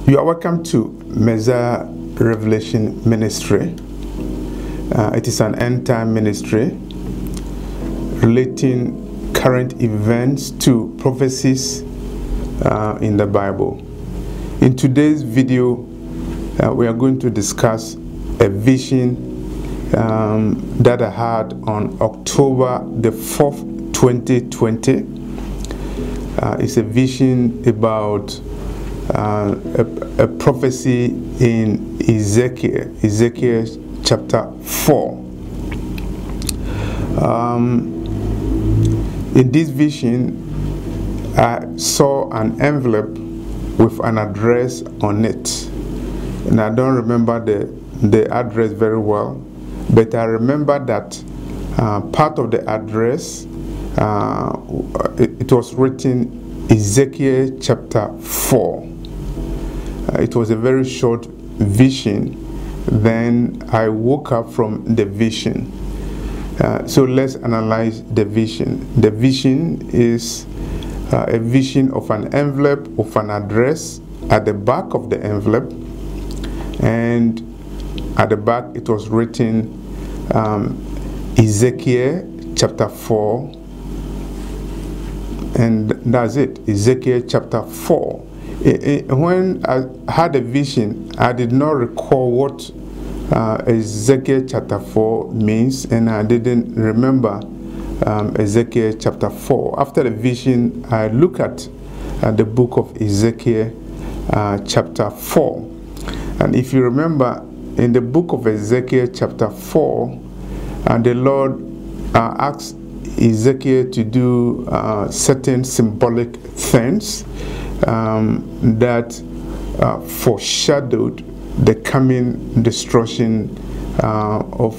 You are welcome to Messiah Revelation Ministry. It is an end-time ministry relating current events to prophecies in the Bible. In today's video, we are going to discuss a vision that I had on October the 4th, 2020. It's a vision about a prophecy in Ezekiel chapter 4. In this vision, I saw an envelope with an address on it, and I don't remember the address very well, but I remember that part of the address, it was written Ezekiel chapter 4. It was a very short vision. Then I woke up from the vision. So let's analyze the vision. The vision is a vision of an envelope of an address at the back of the envelope, and at the back it was written Ezekiel chapter 4, and that's it, Ezekiel chapter 4. When I had a vision, I did not recall what Ezekiel chapter 4 means, and I didn't remember Ezekiel chapter 4. After the vision, I look at the book of Ezekiel chapter 4. And if you remember, in the book of Ezekiel chapter 4, the Lord asked Ezekiel to do certain symbolic things that foreshadowed the coming destruction of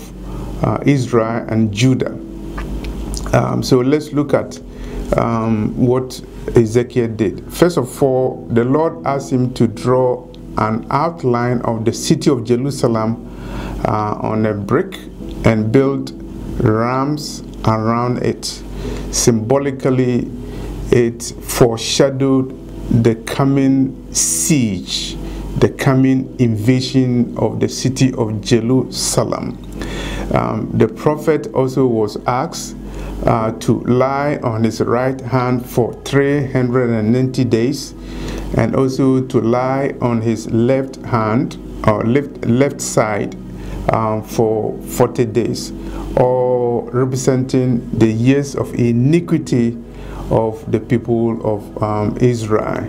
Israel and Judah. So let's look at what Ezekiel did. First of all, the Lord asked him to draw an outline of the city of Jerusalem on a brick and build ramps around it. Symbolically, it foreshadowed the coming siege, the coming invasion of the city of Jerusalem. The prophet also was asked to lie on his right hand for 390 days, and also to lie on his left hand or left side for 40 days, all representing the years of iniquity of the people of Israel.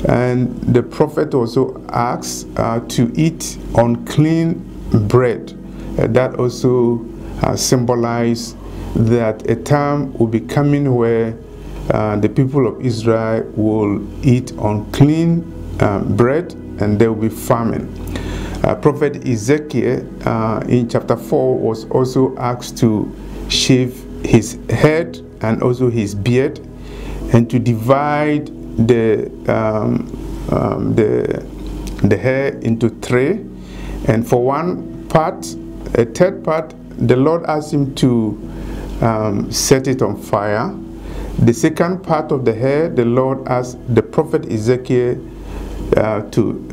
And the prophet also asks to eat unclean bread. That also symbolizes that a time will be coming where the people of Israel will eat unclean bread, and there will be famine. Prophet Ezekiel in chapter 4 was also asked to shave his head and also his beard, and to divide the hair into three. And for one part, a third part, the Lord asked him to set it on fire. The second part of the hair, the Lord asked the prophet Ezekiel to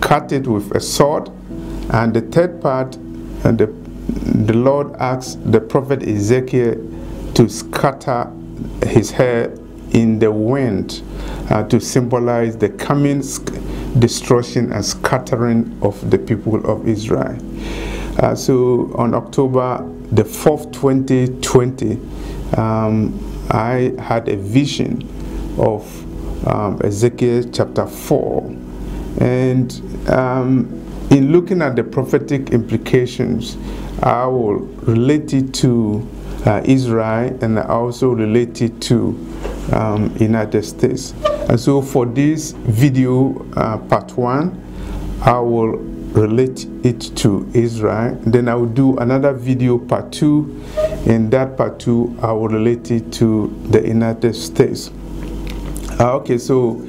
cut it with a sword. And the third part, the Lord asked the prophet Ezekiel to scatter his hair in the wind to symbolize the coming destruction and scattering of the people of Israel. So on October the 4th, 2020, I had a vision of Ezekiel chapter 4. And in looking at the prophetic implications, I will relate it to Israel, and I also relate it to United States. And so for this video, part 1, I will relate it to Israel. Then I will do another video, part 2. In that part 2, I will relate it to the United States. Okay, so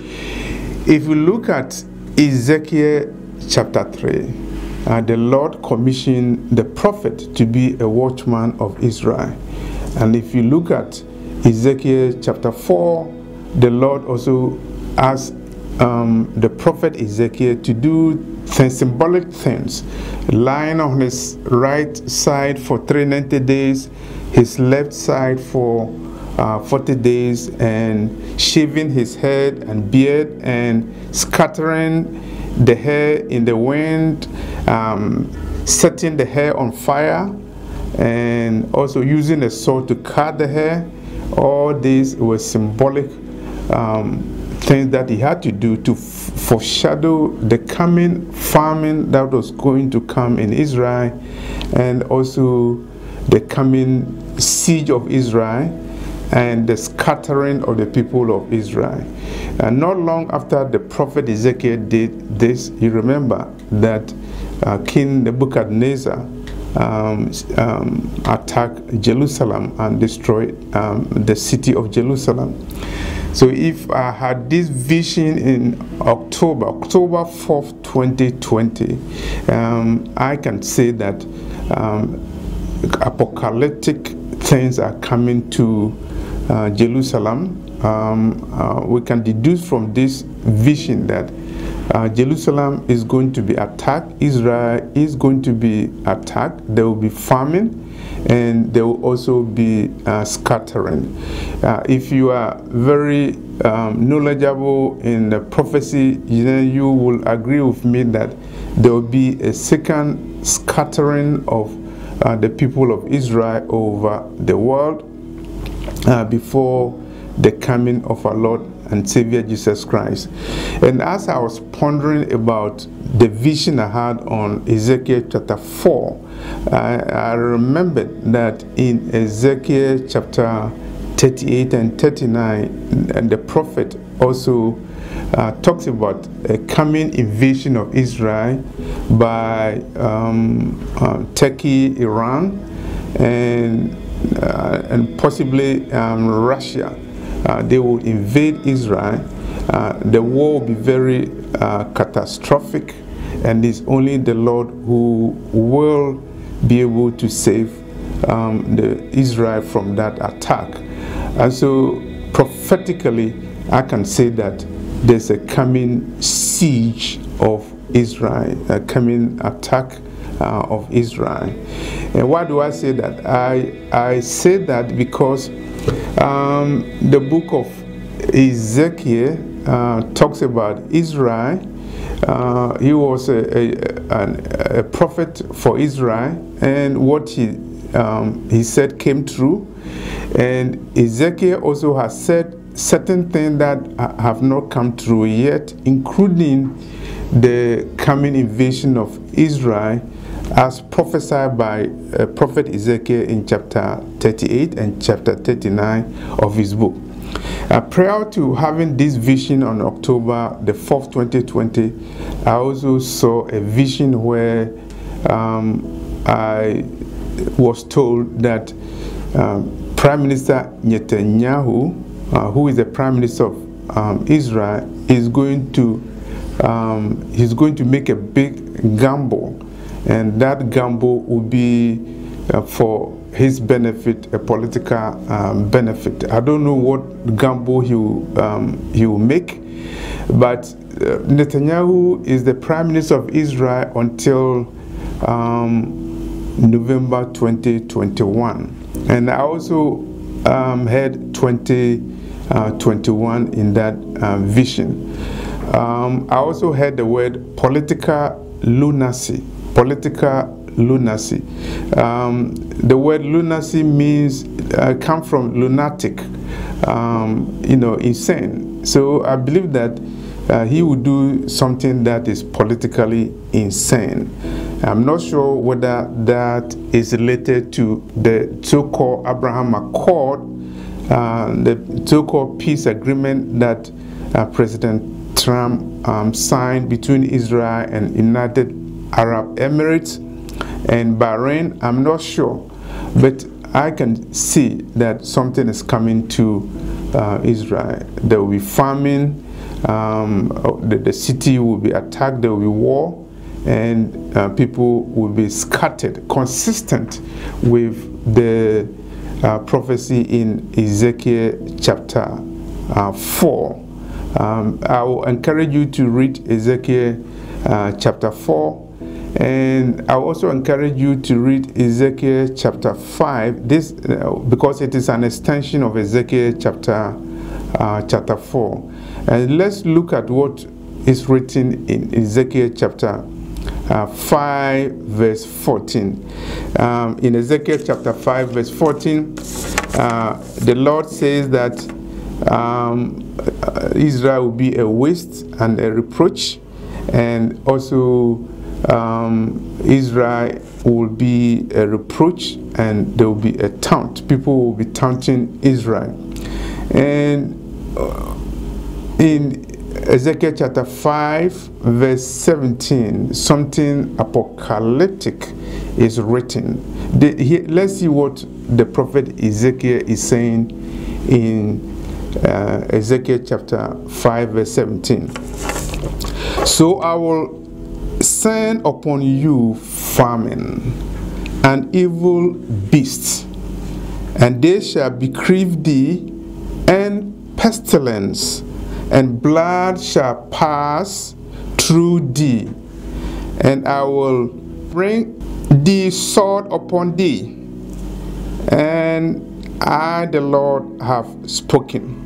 if you look at Ezekiel chapter 3, the Lord commissioned the prophet to be a watchman of Israel. And if you look at Ezekiel chapter 4, the Lord also asked the prophet Ezekiel to do symbolic things, lying on his right side for 390 days, his left side for 40 days, and shaving his head and beard and scattering the hair in the wind, setting the hair on fire, and also using a sword to cut the hair. All these were symbolic things that he had to do to foreshadow the coming famine that was going to come in Israel, and also the coming siege of Israel and the scattering of the people of Israel. And not long after the prophet Ezekiel did this, you remember that King Nebuchadnezzar attacked Jerusalem and destroyed the city of Jerusalem. So if I had this vision in October 4th, 2020, I can say that apocalyptic things are coming to Jerusalem. We can deduce from this vision that Jerusalem is going to be attacked, Israel is going to be attacked, there will be famine, and there will also be scattering. If you are very knowledgeable in the prophecy, then you will agree with me that there will be a second scattering of the people of Israel over the world before the coming of our Lord and Savior Jesus Christ. And as I was pondering about the vision I had on Ezekiel chapter 4, I remembered that in Ezekiel chapter 38 and 39, and the prophet also talks about a coming invasion of Israel by Turkey, Iran, and possibly Russia. They will invade Israel. The war will be very catastrophic, and it's only the Lord who will be able to save Israel from that attack. And so prophetically, I can say that there's a coming siege of Israel, a coming attack of Israel. And why do I say that? I say that because the book of Ezekiel talks about Israel. He was a prophet for Israel, and what he said came true. And Ezekiel also has said certain things that have not come true yet, including the coming invasion of Israel as prophesied by prophet Ezekiel in chapter 38 and chapter 39 of his book. Prior to having this vision on October the 4th, 2020, I also saw a vision where I was told that Prime Minister Netanyahu, who is the Prime Minister of Israel, is going to make a big gamble, and that gamble will be for his benefit, a political benefit. I don't know what gamble he will make, but Netanyahu is the Prime Minister of Israel until November 2021, and I also had 2021 in that vision. I also heard the word political lunacy. Political lunacy. The word lunacy means come from lunatic, insane. So I believe that he would do something that is politically insane. I'm not sure whether that is related to the so-called Abraham Accord, the so-called peace agreement that President Trump signed between Israel and United Arab Emirates and Bahrain. I'm not sure, but I can see that something is coming to Israel. There will be famine, the city will be attacked, there will be war, and people will be scattered, consistent with the prophecy in Ezekiel chapter 4. I will encourage you to read Ezekiel chapter 4, and I also encourage you to read Ezekiel chapter 5, this because it is an extension of Ezekiel chapter 4. And let's look at what is written in Ezekiel chapter 5 verse 14. In Ezekiel chapter 5 verse 14, the Lord says that Israel will be a waste and a reproach, and also Israel will be a reproach and there will be a taunt. People will be taunting Israel. And in Ezekiel chapter 5 verse 17, something apocalyptic is written. Let's see what the prophet Ezekiel is saying in Ezekiel chapter 5 verse 17. So I will send upon you famine and evil beasts, and they shall bereave thee, and pestilence and blood shall pass through thee, and I will bring the sword upon thee, and I, the Lord, have spoken.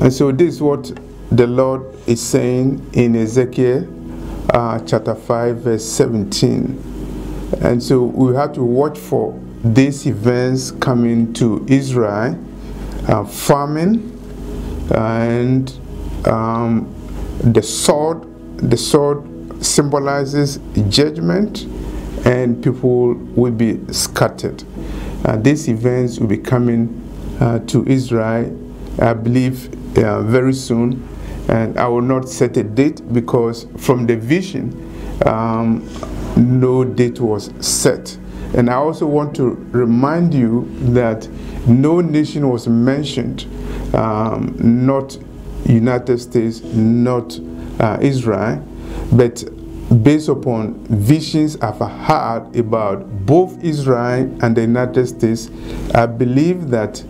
And so this is what the Lord is saying in Ezekiel chapter 5 verse 17. And so we have to watch for these events coming to Israel, famine, and the sword. The sword symbolizes judgment, and people will be scattered. These events will be coming to Israel, I believe, very soon. And I will not set a date because from the vision, no date was set. And I also want to remind you that no nation was mentioned, not United States, not Israel, but based upon visions I've heard about both Israel and the United States, I believe that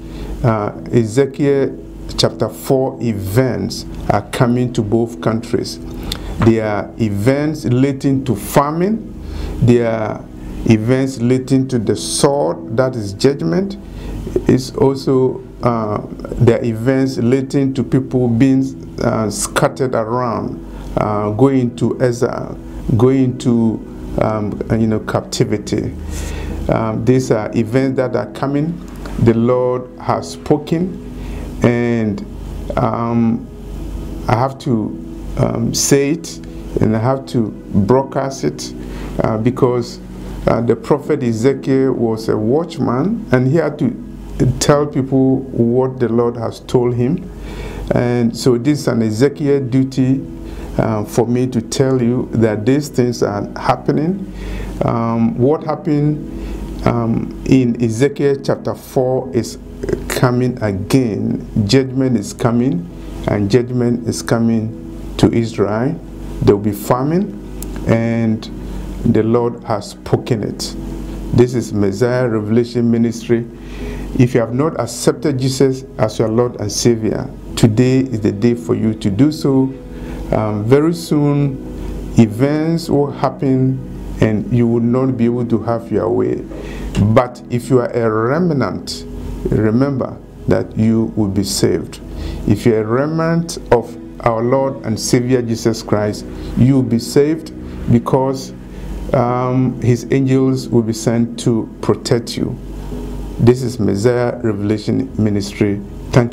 Ezekiel chapter 4 events are coming to both countries. There are events relating to famine. There are events relating to the sword, that is judgment. It's also there are events relating to people being scattered around, going to exile, going to captivity. These are events that are coming. The Lord has spoken, and I have to say it, and I have to broadcast it because the prophet Ezekiel was a watchman, and he had to tell people what the Lord has told him. And so this is an Ezekiel duty for me to tell you that these things are happening. What happened in Ezekiel chapter 4 is coming again. Judgment is coming, and judgment is coming to Israel. There will be famine, and the Lord has spoken it. This is Messiah Revelation Ministry. If you have not accepted Jesus as your Lord and Savior, today is the day for you to do so. Very soon, events will happen, and you will not be able to have your way. But if you are a remnant, remember that you will be saved. If you are a remnant of our Lord and Savior Jesus Christ, you will be saved because His angels will be sent to protect you. This is Messiah Revelation Ministry. Thank you.